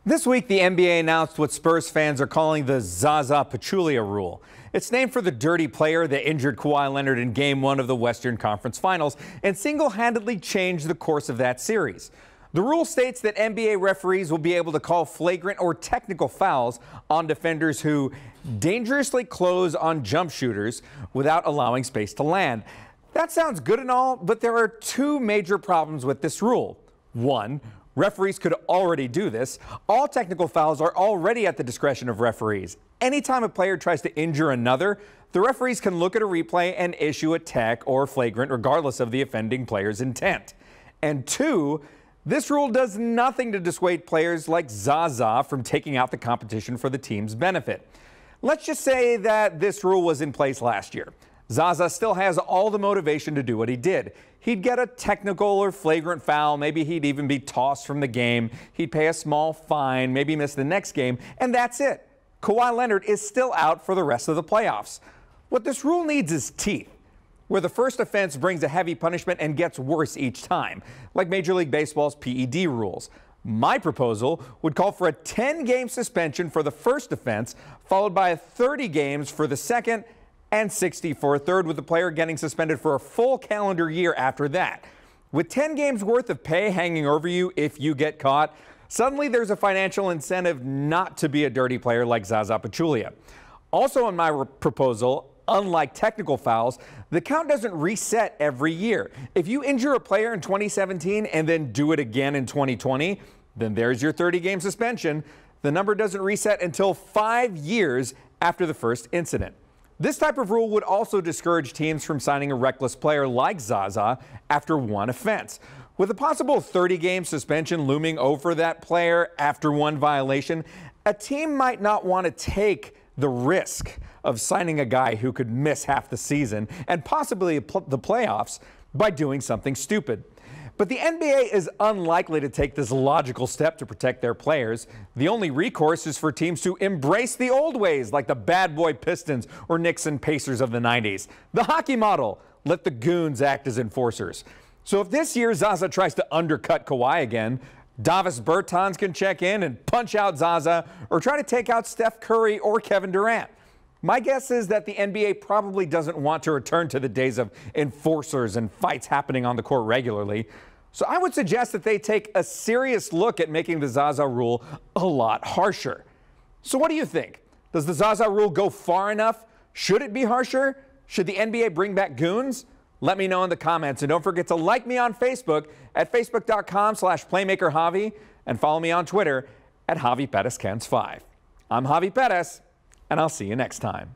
This week, the NBA announced what Spurs fans are calling the Zaza Pachulia Rule. It's named for the dirty player that injured Kawhi Leonard in Game 1 of the Western Conference Finals and single-handedly changed the course of that series. The rule states that NBA referees will be able to call flagrant or technical fouls on defenders who dangerously close on jump shooters without allowing space to land. That sounds good and all, but there are two major problems with this rule. One, referees could already do this. All technical fouls are already at the discretion of referees. Anytime a player tries to injure another, the referees can look at a replay and issue a tech or flagrant regardless of the offending player's intent. And two, this rule does nothing to dissuade players like Zaza from taking out the competition for the team's benefit. Let's just say that this rule was in place last year. Zaza still has all the motivation to do what he did. He'd get a technical or flagrant foul, maybe he'd even be tossed from the game, he'd pay a small fine, maybe miss the next game, and that's it. Kawhi Leonard is still out for the rest of the playoffs. What this rule needs is teeth, where the first offense brings a heavy punishment and gets worse each time, like Major League Baseball's PED rules. My proposal would call for a 10-game suspension for the first offense, followed by 30 games for the second and 60 for a third, with the player getting suspended for a full calendar year after that. With 10 games worth of pay hanging over you if you get caught, suddenly there's a financial incentive not to be a dirty player like Zaza Pachulia. Also in my proposal, unlike technical fouls, the count doesn't reset every year. If you injure a player in 2017 and then do it again in 2020, then there's your 30-game suspension. The number doesn't reset until 5 years after the first incident. This type of rule would also discourage teams from signing a reckless player like Zaza after one offense. With a possible 30-game suspension looming over that player after one violation, a team might not want to take the risk of signing a guy who could miss half the season and possibly the playoffs by doing something stupid. But the NBA is unlikely to take this logical step to protect their players. The only recourse is for teams to embrace the old ways, like the bad boy Pistons or Knicks and Pacers of the 90s. The hockey model: let the goons act as enforcers. So if this year Zaza tries to undercut Kawhi again, Davis Bertans can check in and punch out Zaza, or try to take out Steph Curry or Kevin Durant. My guess is that the NBA probably doesn't want to return to the days of enforcers and fights happening on the court regularly. So I would suggest that they take a serious look at making the Zaza rule a lot harsher. So what do you think? Does the Zaza rule go far enough? Should it be harsher? Should the NBA bring back goons? Let me know in the comments, and don't forget to like me on Facebook at facebook.com/playmakerjavi and follow me on Twitter at JaviPerezCans5. I'm Javi Perez, and I'll see you next time.